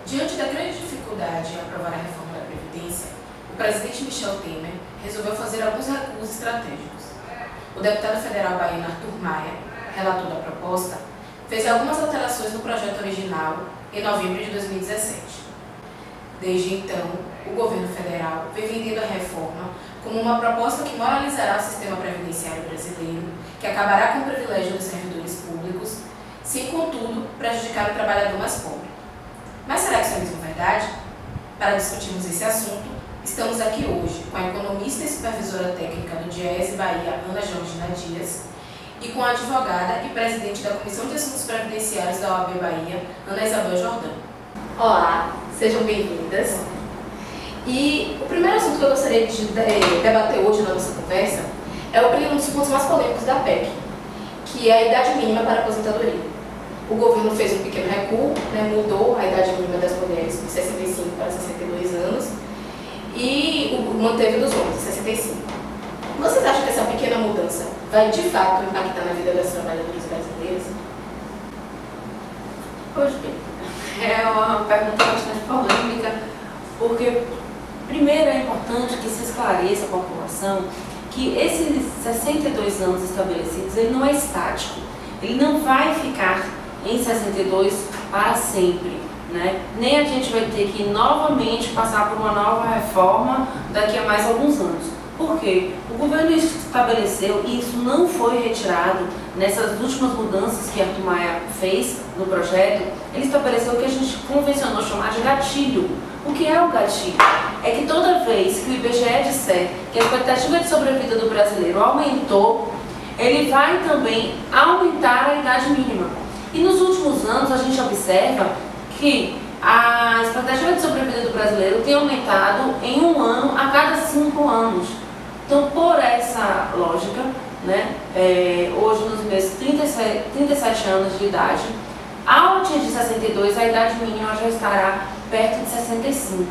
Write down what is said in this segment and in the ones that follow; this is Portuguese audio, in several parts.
Diante da grande dificuldade em aprovar a reforma da Previdência, o presidente Michel Temer resolveu fazer alguns recuos estratégicos. O deputado federal baiano Arthur Maia, relator da proposta, fez algumas alterações no projeto original em novembro de 2017. Desde então, o governo federal vem vendendo a reforma como uma proposta que moralizará o sistema previdenciário brasileiro, que acabará com o privilégio dos servidores públicos, sem, contudo, prejudicar o trabalhador mais pobre. Mas será que isso é mesmo verdade? Para discutirmos esse assunto, estamos aqui hoje com a economista e supervisora técnica do Diese Bahia, Ana Georgina Dias, e com a advogada e presidente da Comissão de Assuntos Previdenciários da OAB Bahia, Ana Isabel Jordão. Olá, sejam bem-vindas. E o primeiro assunto que eu gostaria de debater hoje na nossa conversa é um dos pontos mais polêmicos da PEC, que é a idade mínima para a aposentadoria. O governo fez um pequeno recuo, mudou a idade mínima das mulheres de 65 para 62 anos e manteve dos homens, 65. Vocês acham que essa pequena mudança vai de fato impactar na vida das trabalhadoras brasileiras? Pois bem, é uma pergunta bastante polêmica, porque primeiro é importante que se esclareça a população que esses 62 anos estabelecidos, ele não é estático, ele não vai ficar em 62 para sempre, né? Nem a gente vai ter que novamente passar por uma nova reforma daqui a mais alguns anos. Por quê? O governo estabeleceu, e isso não foi retirado nessas últimas mudanças que Arthur Maia fez no projeto, ele estabeleceu o que a gente convencionou chamar de gatilho. O que é o gatilho? É que toda vez que o IBGE disser que a expectativa de sobrevida do brasileiro aumentou, ele vai também aumentar a idade mínima. E nos últimos anos a gente observa que a expectativa de sobrevida do brasileiro tem aumentado em um ano a cada 5 anos. Então, por essa lógica, hoje nos meus 37 anos de idade, ao atingir 62, a idade mínima já estará perto de 65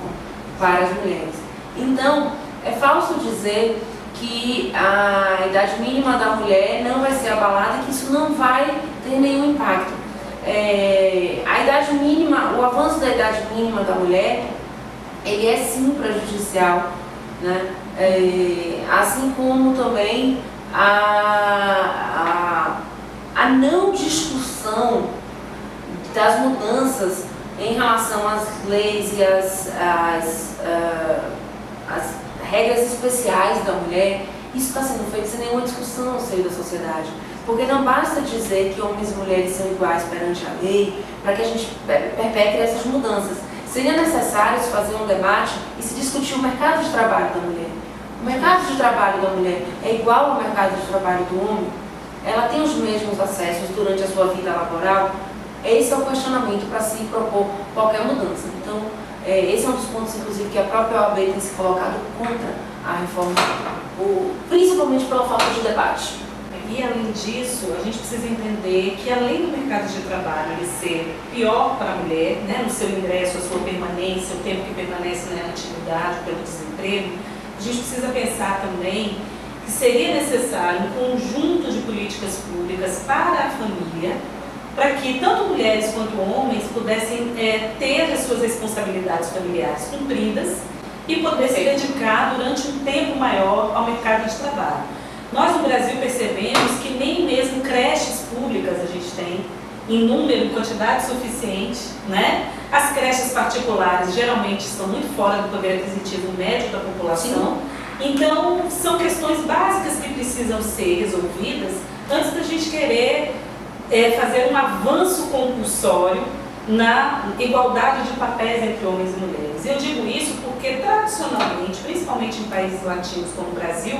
para as mulheres. Então, é falso dizer que a idade mínima da mulher não vai ser abalada, que isso não vai ter nenhum impacto. A idade mínima, o avanço da idade mínima da mulher, ele é sim prejudicial, né? Assim como também a não discussão das mudanças em relação às leis e às regras especiais da mulher, isso está sendo feito sem nenhuma discussão no seio da sociedade. Porque não basta dizer que homens e mulheres são iguais perante a lei para que a gente perpetre essas mudanças. Seria necessário se fazer um debate e se discutir o mercado de trabalho da mulher. O mercado de trabalho da mulher é igual ao mercado de trabalho do homem? Ela tem os mesmos acessos durante a sua vida laboral? Esse é o questionamento para se propor qualquer mudança. Então, esse é um dos pontos, inclusive, que a própria OAB tem se colocado contra a reforma, principalmente pela falta de debate. E, além disso, a gente precisa entender que, além do mercado de trabalho ele ser pior para a mulher, no seu ingresso, a sua permanência, o tempo que permanece na atividade, pelo desemprego, a gente precisa pensar também que seria necessário um conjunto de políticas públicas para a família, para que tanto mulheres quanto homens pudessem ter as suas responsabilidades familiares cumpridas e poder se dedicar durante um tempo maior ao mercado de trabalho. Nós no Brasil percebemos que nem mesmo creches públicas a gente tem em número e quantidade suficiente, As creches particulares geralmente estão muito fora do poder aquisitivo médio da população. Sim. Então, são questões básicas que precisam ser resolvidas antes da gente querer fazer um avanço compulsório na igualdade de papéis entre homens e mulheres. Eu digo isso porque, tradicionalmente, principalmente em países latinos como o Brasil,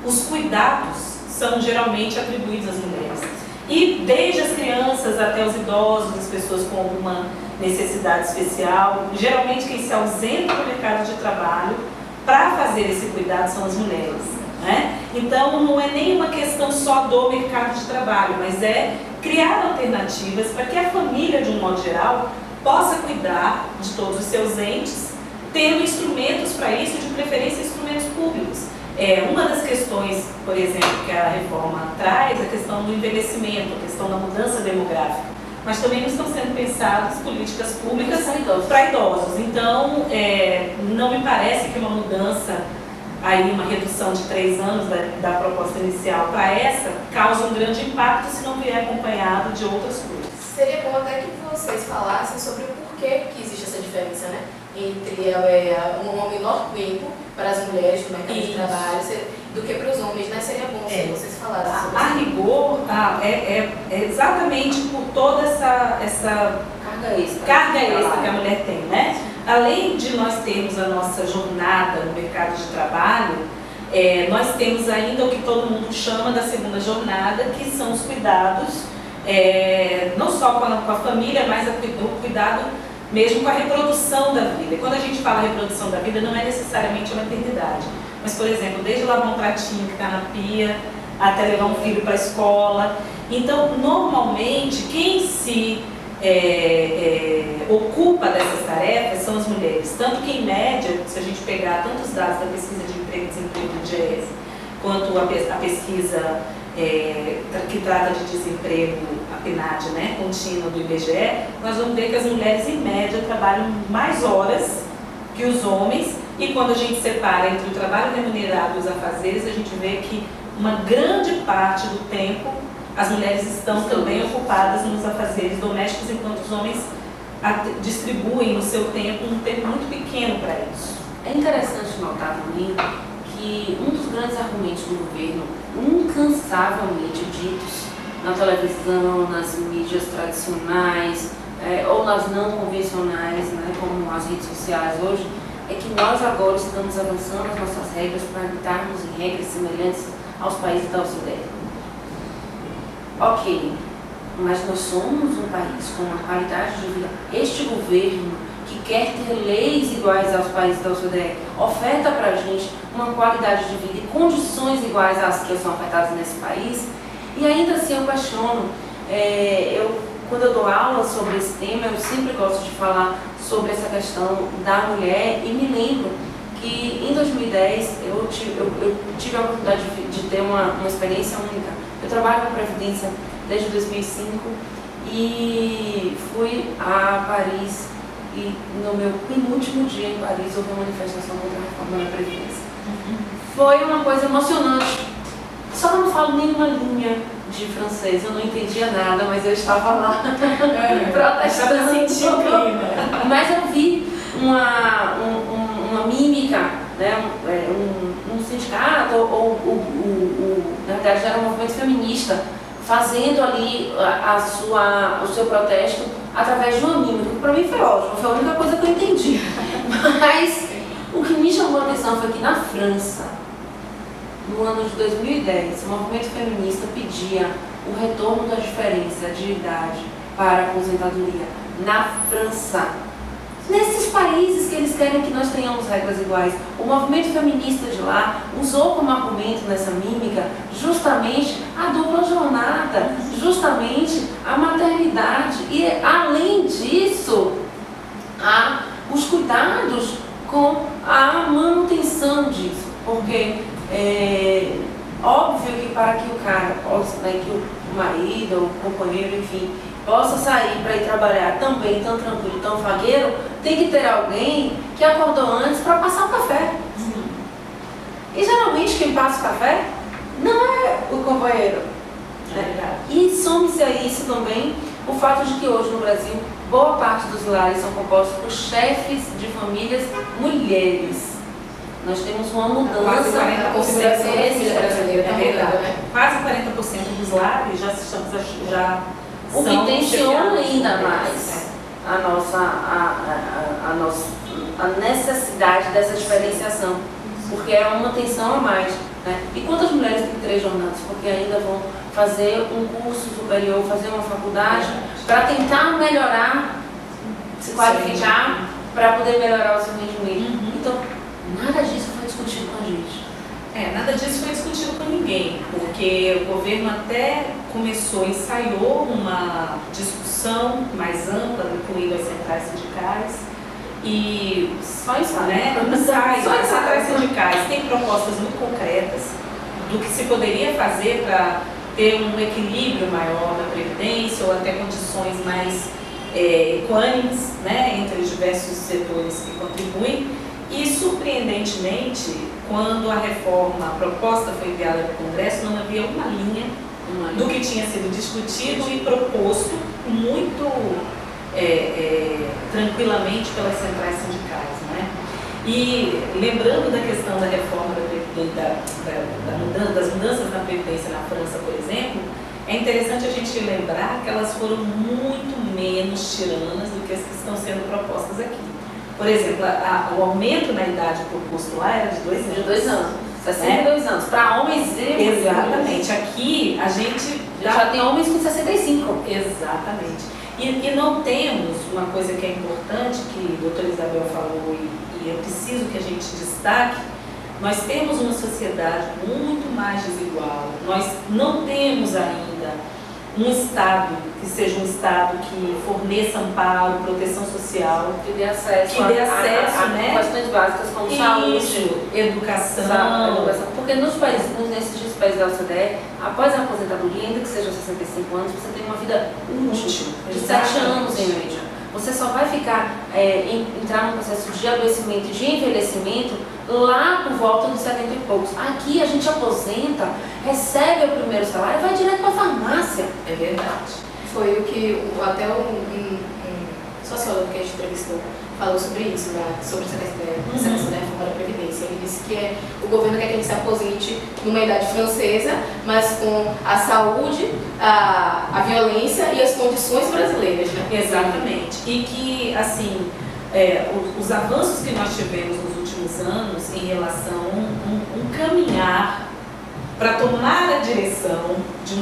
os cuidados são geralmente atribuídos às mulheres. E desde as crianças até os idosos, as pessoas com alguma necessidade especial, geralmente quem se ausenta do mercado de trabalho para fazer esse cuidado são as mulheres. Então, não é nem uma questão só do mercado de trabalho, mas é criar alternativas para que a família, de um modo geral, possa cuidar de todos os seus entes, tendo instrumentos para isso, de preferência instrumentos públicos. Uma das questões, por exemplo, que a reforma traz, é a questão do envelhecimento, a questão da mudança demográfica. mas também não estão sendo pensadas políticas públicas Para idosos. para idosos. Então, não me parece que uma mudança, aí uma redução de 3 anos da proposta inicial para essa, causa um grande impacto se não vier acompanhado de outras coisas. Seria bom até que vocês falassem sobre o porquê que existe essa diferença, né? Entre um menor tempo para as mulheres no mercado de trabalho do que para os homens, né? Seria bom se vocês falassem sobre A isso. rigor, é exatamente por toda essa carga extra que a mulher tem, né? Além de nós termos a nossa jornada no mercado de trabalho, nós temos ainda o que todo mundo chama da segunda jornada, que são os cuidados, não só com a família, mas o cuidado mesmo com a reprodução da vida. Quando a gente fala reprodução da vida, não é necessariamente a maternidade, mas, por exemplo, desde lavar um pratinho que está na pia, até levar um filho para a escola. Então, normalmente, quem se ocupa dessas tarefas são as mulheres. Tanto que, em média, se a gente pegar tanto os dados da pesquisa de emprego e desemprego do DIEESE, quanto a pesquisa que trata de desemprego, a PNAD, né, contínua do IBGE, nós vamos ver que as mulheres, em média, trabalham mais horas que os homens, e quando a gente separa entre o trabalho remunerado e os afazeres, a gente vê que uma grande parte do tempo as mulheres estão também ocupadas nos afazeres domésticos, enquanto os homens distribuem no seu tempo um tempo muito pequeno para isso. É interessante notar também que um dos grandes argumentos do governo, incansavelmente ditos na televisão, nas mídias tradicionais ou nas não convencionais, né, como as redes sociais hoje, é que nós agora estamos avançando as nossas regras para estarmos em regras semelhantes aos países da OCDE. Ok, mas nós somos um país com uma qualidade de vida. Este governo, que quer ter leis iguais aos países da OCDE, oferta para a gente uma qualidade de vida e condições iguais às que são ofertadas nesse país, e ainda assim eu questiono. Quando eu dou aula sobre esse tema, eu sempre gosto de falar sobre essa questão da mulher, e me lembro que em 2010 eu tive a oportunidade de ter uma experiência única. Eu trabalho com Previdência desde 2005 e fui a Paris, e no meu penúltimo dia em Paris houve uma manifestação contra a reforma da Previdência. Foi uma coisa emocionante. Só que eu não falo nenhuma linha de francês, eu não entendia nada, mas eu estava lá protestando. Mas eu vi uma mímica, né, um sindicato, na verdade era um movimento feminista, fazendo ali o seu protesto através de uma mímica, que para mim foi ótimo, foi a única coisa que eu entendi. Mas o que me chamou a atenção foi que na França, no ano de 2010, o movimento feminista pedia o retorno da diferença de idade para a aposentadoria na França. Nesses países que eles querem que nós tenhamos regras iguais, o movimento feminista de lá usou como argumento nessa mímica justamente a dupla jornada, justamente a maternidade e, além disso, os cuidados com a manutenção disso, porque óbvio que para que o cara possa, né, que o marido ou o companheiro, enfim, possa sair para ir trabalhar também tão tranquilo, tão fagueiro, tem que ter alguém que acordou antes para passar o café. E geralmente quem passa o café não é o companheiro. E some-se a isso também o fato de que hoje no Brasil boa parte dos lares são compostos por chefes de famílias mulheres. Nós temos uma mudança. Quase 40% brasileira é verdade, né? Quase 40% dos lares já o que tensiona ainda mais a necessidade dessa diferenciação, porque é uma tensão a mais, né? E quantas mulheres têm 3 jornadas? Porque ainda vão fazer um curso superior, fazer uma faculdade, para tentar melhorar, se qualificar, para poder melhorar o seu rendimento. Então, nada disso foi discutido com a gente. Nada disso foi discutido com ninguém, porque o governo até ensaiou uma discussão mais ampla, incluindo as centrais sindicais, e só isso, né? As centrais sindicais têm propostas muito concretas do que se poderia fazer para ter um equilíbrio maior na Previdência ou até condições mais equânimes, né, entre os diversos setores que contribuem. E, surpreendentemente, quando a reforma, a proposta foi enviada para o Congresso, não havia uma linha do que tinha sido discutido e proposto muito tranquilamente pelas centrais sindicais, né? E lembrando da questão da reforma das mudanças na Previdência na França, por exemplo, é interessante a gente lembrar que elas foram muito menos tiranas do que as que estão sendo propostas aqui. Por exemplo, o aumento na idade proposto lá era de 2 anos. De 2 anos. 62 anos. Para homens e mulheres. Exatamente. Aqui a gente já tem homens com 65. Exatamente. E não temos uma coisa que é importante, que a doutora Isabel falou e eu preciso que a gente destaque. Nós temos uma sociedade muito mais desigual. Nós não temos ainda um Estado que seja um Estado que forneça amparo, proteção social, que dê acesso, né? a questões básicas como saúde, educação. Porque nesses países da OCDE, após a aposentadoria, ainda que seja 65 anos, você tem uma vida útil, de 7 anos em média. Você só vai entrar num processo de adoecimento e de envelhecimento lá por volta dos 70 e poucos. Aqui a gente aposenta, recebe o primeiro salário e vai direto para a farmácia. É verdade. Foi o que até um sociólogo que a gente entrevistou falou sobre isso, sobre essa questão da reforma da Previdência. Ele disse que o governo quer que a gente se aposente numa idade francesa, mas com a saúde, a violência e as condições brasileiras, né? Exatamente. E que, assim, os avanços que nós tivemos nos últimos anos em relação a um caminhar para tomar a direção de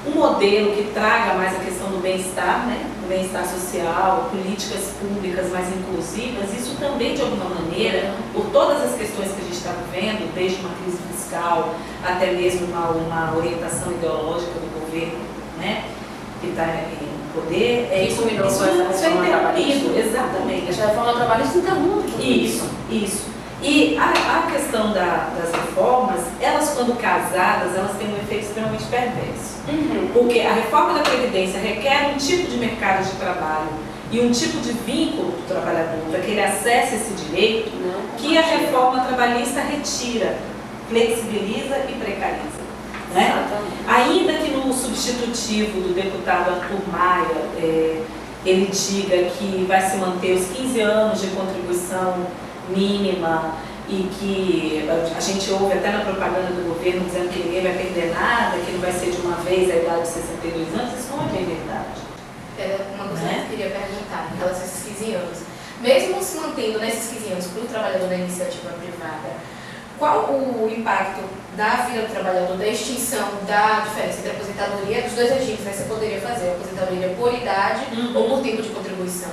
um modelo que traga mais a questão do bem-estar, né? O bem-estar social, políticas públicas mais inclusivas, isso também, de alguma maneira, por todas as questões que a gente está vivendo, desde uma crise fiscal até mesmo uma orientação ideológica do governo, né? Que está em poder, isso é interrompido. Exatamente. A reforma trabalhista interrompe. Isso. E a questão das reformas, elas quando casadas, elas têm um efeito extremamente perverso. Porque a reforma da Previdência requer um tipo de mercado de trabalho e um tipo de vínculo do trabalhador para que ele acesse esse direito que a reforma trabalhista retira, flexibiliza e precariza. Né? Ainda que no substitutivo do deputado Arthur Maia, ele diga que vai se manter os 15 anos de contribuição mínima e que a gente ouve até na propaganda do governo dizendo que ninguém vai perder nada, que não vai ser de uma vez a idade de 62 anos, isso não é bem verdade. Uma coisa que eu queria perguntar em relação a esses 15 anos. Mesmo se mantendo nesses 15 anos para o trabalhador da iniciativa privada, qual o impacto da vida do trabalhador, da extinção da diferença entre a aposentadoria dos dois regimes, né? Você poderia fazer a aposentadoria por idade ou por tempo de contribuição.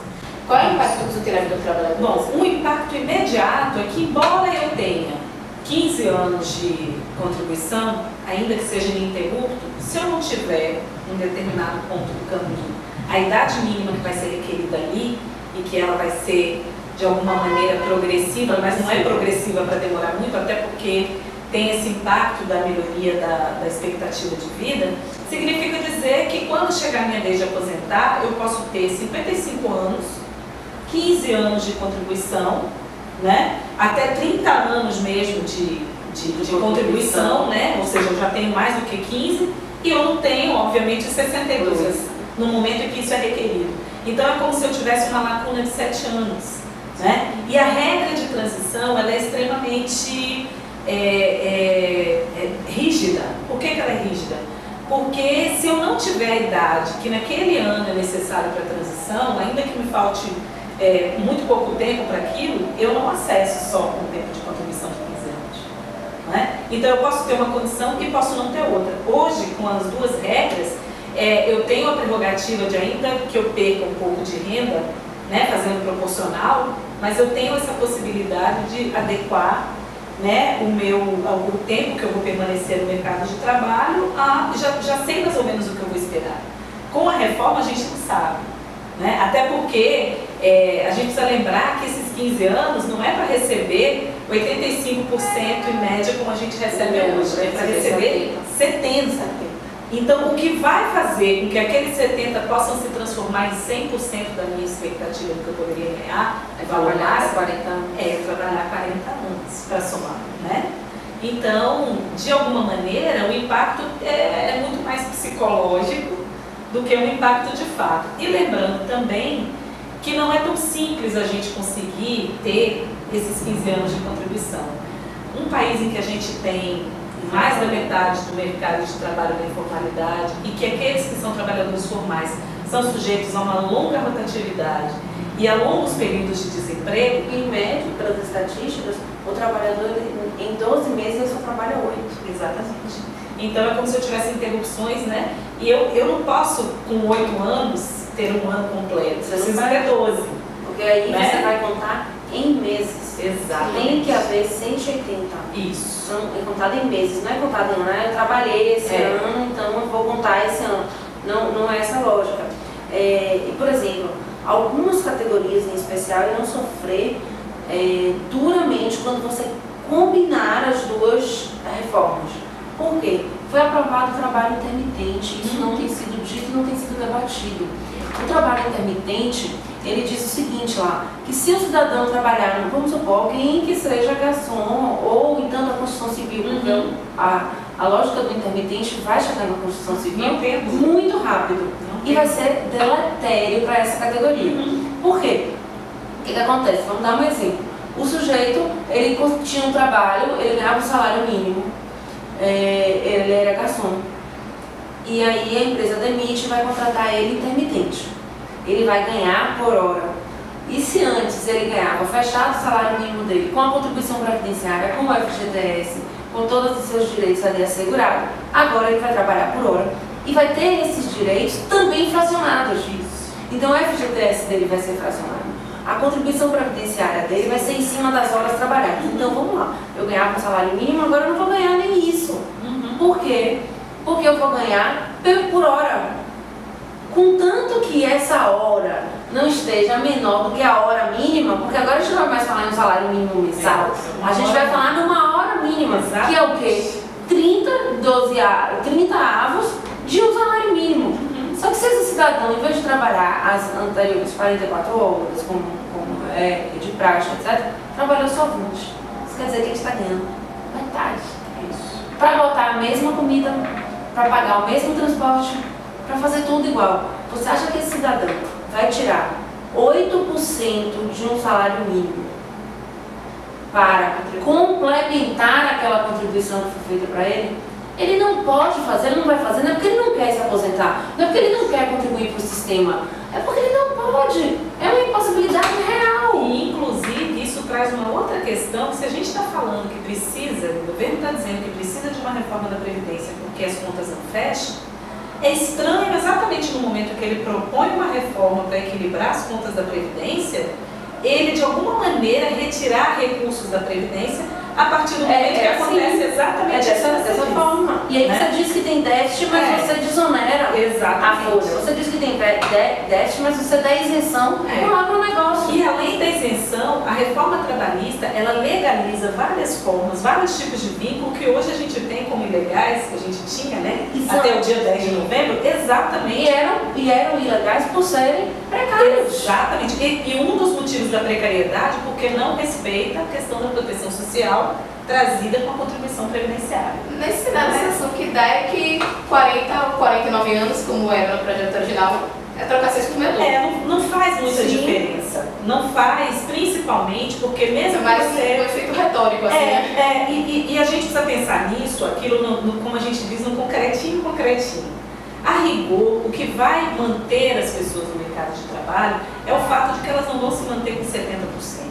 Qual é o impacto que isso tem na vida do trabalhador? Bom, o impacto imediato é que, embora eu tenha 15 anos de contribuição, ainda que seja ininterrupto, se eu não tiver um determinado ponto do caminho, a idade mínima que vai ser requerida ali, e que ela vai ser, de alguma maneira, progressiva, mas não é progressiva para demorar muito, até porque tem esse impacto da melhoria da expectativa de vida, significa dizer que quando chegar a minha vez de aposentar, eu posso ter 55 anos, 15 anos de contribuição, né? Até 30 anos mesmo de contribuição, né? Ou seja, eu já tenho mais do que 15 e eu não tenho, obviamente, 62 no momento em que isso é requerido. Então é como se eu tivesse uma lacuna de 7 anos, né? E a regra de transição ela é extremamente rígida. Por que ela é rígida? Porque se eu não tiver a idade que naquele ano é necessária para a transição, ainda que me falte muito pouco tempo para aquilo, eu não acesso só com o tempo de contribuição de 15 anos. Né? Então eu posso ter uma condição e posso não ter outra. Hoje, com as duas regras, eu tenho a prerrogativa de, ainda que eu perca um pouco de renda, né, fazendo proporcional, mas eu tenho essa possibilidade de adequar, né, o tempo que eu vou permanecer no mercado de trabalho, já sei mais ou menos o que eu vou esperar. Com a reforma a gente não sabe, né? Até porque a gente precisa lembrar que esses 15 anos não é para receber 85% em média, como a gente recebe hoje, né? Para receber 70%. Então, o que vai fazer com que aqueles 70 possam se transformar em 100% da minha expectativa do que eu poderia ganhar, É trabalhar 40 anos. É trabalhar 40 anos para somar, né? Então, de alguma maneira, o impacto é muito mais psicológico do que um impacto de fato. E lembrando também que não é tão simples a gente conseguir ter esses 15 anos de contribuição. Um país em que a gente tem mais da metade do mercado de trabalho da informalidade e que aqueles que são trabalhadores formais são sujeitos a uma longa rotatividade e a longos períodos de desemprego. Em média, pelas estatísticas, o trabalhador em 12 meses ele só trabalha 8. Exatamente. Então é como se eu tivesse interrupções, né? E eu não posso, com 8 anos, ter um ano completo. Você precisa ter 12. Porque aí né? você vai contar em meses. Exatamente. Tem que haver 180. Isso. É contado em meses, não é contado em ano. Eu trabalhei esse ano, então eu vou contar esse ano. Não é essa lógica. E, por exemplo, algumas categorias em especial irão sofrer duramente quando você combinar as duas reformas. Por quê? Foi aprovado o trabalho intermitente, isso não tem sido dito, não tem sido debatido. O trabalho intermitente, ele diz o seguinte lá, que se o cidadão trabalhar, vamos supor, alguém que seja garçom ou então da construção civil, porque a lógica do intermitente vai chegar na construção civil muito rápido e vai ser deletério para essa categoria. Por quê? O que acontece? Vamos dar um exemplo. O sujeito, ele tinha um trabalho, ele ganhava um salário mínimo, ele era garçom. E aí a empresa demite e vai contratar ele intermitente. Ele vai ganhar por hora. E se antes ele ganhava fechado o salário mínimo dele, com a contribuição previdenciária, com o FGTS, com todos os seus direitos ali assegurados, agora ele vai trabalhar por hora e vai ter esses direitos também fracionados. Então o FGTS dele vai ser fracionado. A contribuição previdenciária dele vai ser em cima das horas trabalhadas. Então vamos lá, eu ganhava um salário mínimo, agora eu não vou ganhar nem isso. Por quê? Porque eu vou ganhar por hora. Contanto que essa hora não esteja menor do que a hora mínima, porque agora a gente não vai mais falar em um salário mínimo mensal, a gente vai falar numa hora mínima, que é o quê? 30 avos de um salário mínimo. Só que se esse cidadão, em vez de trabalhar as anteriores 44 horas, como é de praxe, etc., trabalhou só 20. Isso quer dizer que ele está ganhando metade. Para botar a mesma comida, para pagar o mesmo transporte, para fazer tudo igual. Você acha que esse cidadão vai tirar 8% de um salário mínimo para complementar aquela contribuição que foi feita para ele? Ele não pode fazer, ele não vai fazer, não é porque ele não quer se aposentar, não é porque ele não quer contribuir para o sistema, é porque ele não pode. É uma impossibilidade real. E, inclusive, isso traz uma outra questão, que se a gente está falando que precisa, o governo está dizendo que precisa de uma reforma da Previdência porque as contas não fecham, é estranho exatamente no momento que ele propõe uma reforma para equilibrar as contas da Previdência, ele de alguma maneira retirar recursos da Previdência a partir do momento que acontece exatamente dessa forma. E aí você diz que tem déficit, mas você desonera a folha. Você diz que tem déficit, mas você dá isenção no agronegócio. E além da isenção, a reforma trabalhista, ela legaliza várias formas, vários tipos de vínculo que hoje a gente tem como ilegais, que a gente tinha, né? Até o dia 10 de novembro, exatamente. E eram ilegais por serem precários. Exatamente. E um dos motivos da precariedade, porque não respeita a questão da proteção social trazida com a contribuição previdenciária. Nesse cenário, a sensação que dá é que 40 ou 49 anos, como era no projeto original, é trocar 6 por meia dúzia. Não faz muita diferença. Não faz, principalmente porque mesmo mais que você... um efeito retórico, assim, né? E a gente precisa pensar nisso, aquilo, como a gente diz, no concretinho. A rigor, o que vai manter as pessoas no mercado de trabalho é o fato de que elas não vão se manter com 70%.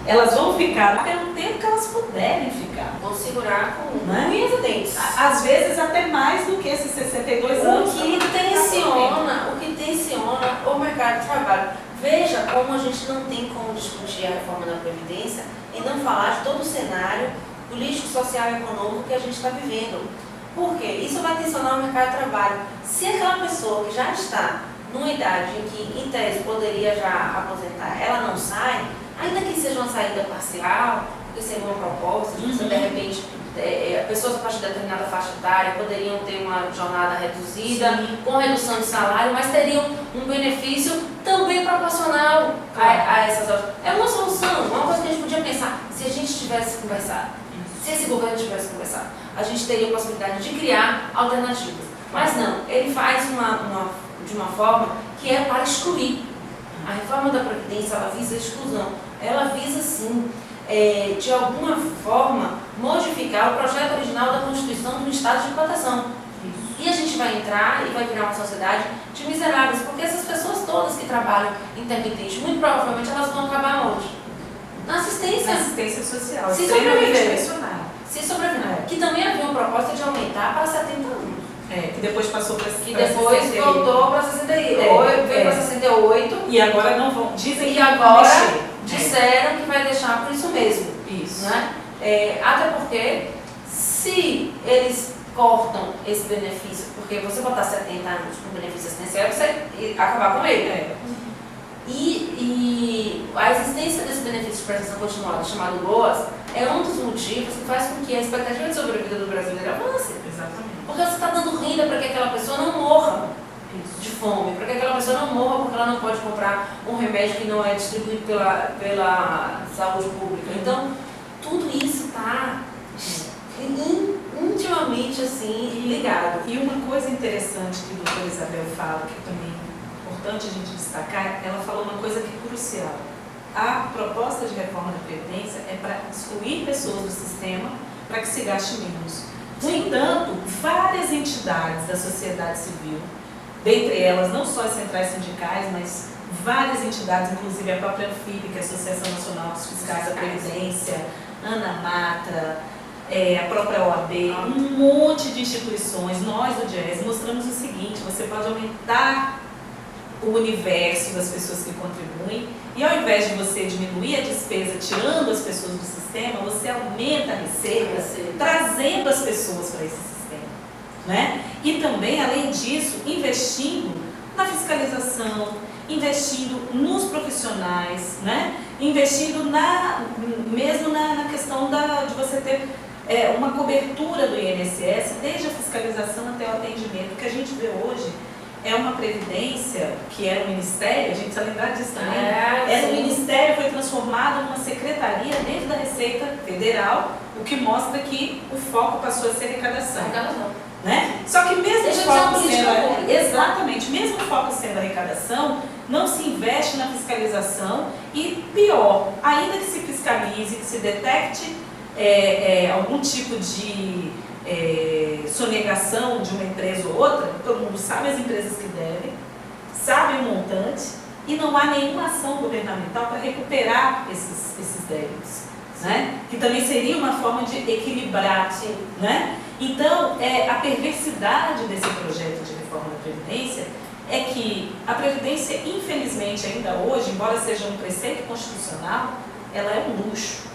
Elas vão ficar pelo tempo que elas puderem ficar. Vão segurar com unhas e dentes. Às vezes até mais do que esses 62 anos. O que tensiona o mercado de trabalho. Veja como a gente não tem como discutir a reforma da Previdência e não falar de todo o cenário político, social e econômico que a gente está vivendo. Por quê? Isso vai tensionar o mercado de trabalho. Se aquela pessoa que já está numa idade em que, em tese, poderia já aposentar, ela não sai, ainda que seja uma saída parcial, porque seria uma proposta, de você, de repente, pessoas a partir de determinada faixa etária poderiam ter uma jornada reduzida, com redução de salário, mas teriam um benefício também proporcional a essas horas. É uma solução, uma coisa que a gente podia pensar, se a gente tivesse conversado, se esse governo tivesse conversado, a gente teria a possibilidade de criar alternativas. Mas não, ele faz de uma forma que é para excluir. A reforma da Previdência, ela visa a exclusão. Ela visa, sim, de alguma forma, modificar o projeto original da Constituição do Estado de Proteção. E a gente vai entrar e vai virar uma sociedade de miseráveis, porque essas pessoas todas que trabalham intermitente, muito provavelmente elas vão acabar onde? Na assistência social. Se sobreviver. Se sobreviver. Que também havia uma proposta de aumentar para 70 anos. Que depois passou para 68. Que depois voltou para 68, veio para 68. E agora não vão. Dizem que agora disseram que vai deixar por isso mesmo. Isso. Né? Até porque, se eles cortam esse benefício, porque você botar 70 anos com benefício assistencial, você acabar com ele. E a existência desse benefício de prestação continuada, chamado LOAS, é um dos motivos que faz com que a expectativa de sobrevida do brasileiro avance. Exatamente. Porque você está dando renda para que aquela pessoa não morra de fome, para que aquela pessoa não morra porque ela não pode comprar um remédio que não é distribuído pela saúde pública. Então, tudo isso está intimamente assim, ligado. E uma coisa interessante que a doutora Isabel fala, que também é importante a gente destacar, ela falou uma coisa que é crucial. A proposta de reforma da Previdência é para excluir pessoas do sistema para que se gaste menos. No entanto, várias entidades da sociedade civil, dentre elas não só as centrais sindicais, mas várias entidades, inclusive a própria ANFIP, que é a Associação Nacional dos Fiscais da Previdência, ANAMATRA, a própria OAB, um monte de instituições, nós do DIEESE mostramos o seguinte: você pode aumentar o universo das pessoas que contribuem e ao invés de você diminuir a despesa tirando as pessoas do sistema, você aumenta a receita trazendo as pessoas para esse sistema, né? E também, além disso, investindo na fiscalização, investindo nos profissionais, né? Investindo mesmo na questão de você ter uma cobertura do INSS, desde a fiscalização até o atendimento. O que a gente vê hoje é uma previdência que era um ministério, a gente precisa lembrar disso também, era um ministério, foi transformado numa secretaria dentro da Receita Federal, o que mostra que o foco passou a ser arrecadação. Né? Só que mesmo o foco sendo, exatamente, mesmo o foco sendo arrecadação, não se investe na fiscalização e pior, ainda que se fiscalize, que se detecte algum tipo de sonegação de uma empresa ou outra, todo mundo sabe as empresas que devem, sabe o montante e não há nenhuma ação governamental para recuperar esses débitos, né? Que também seria uma forma de equilibrar, né? Então, a perversidade desse projeto de reforma da Previdência é que a Previdência, infelizmente, ainda hoje, embora seja um preceito constitucional, ela é um luxo.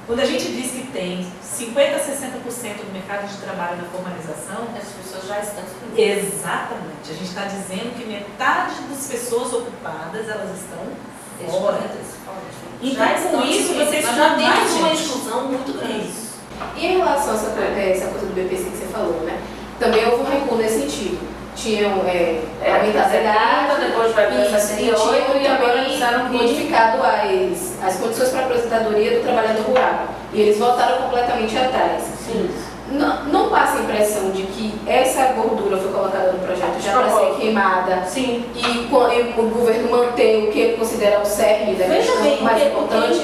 Quando a gente diz que tem 50% a 60% do mercado de trabalho na formalização, as pessoas já estão excluídas. Exatamente. A gente está dizendo que metade das pessoas ocupadas, elas estão fora. Então, com isso, vocês já temos uma exclusão muito grande. E em relação a essa coisa do BPC que você falou, né? Também houve um recuo nesse sentido. Tinham aumentado a idade, depois vai para 68 e agora precisaram modificado as condições para a aposentadoria do trabalhador rural. E eles voltaram completamente atrás. Sim. Não passa a impressão de que essa gordura foi colocada no projeto já para ser queimada. Sim. E o governo mantém o que ele considera o cerne da questão mais importante.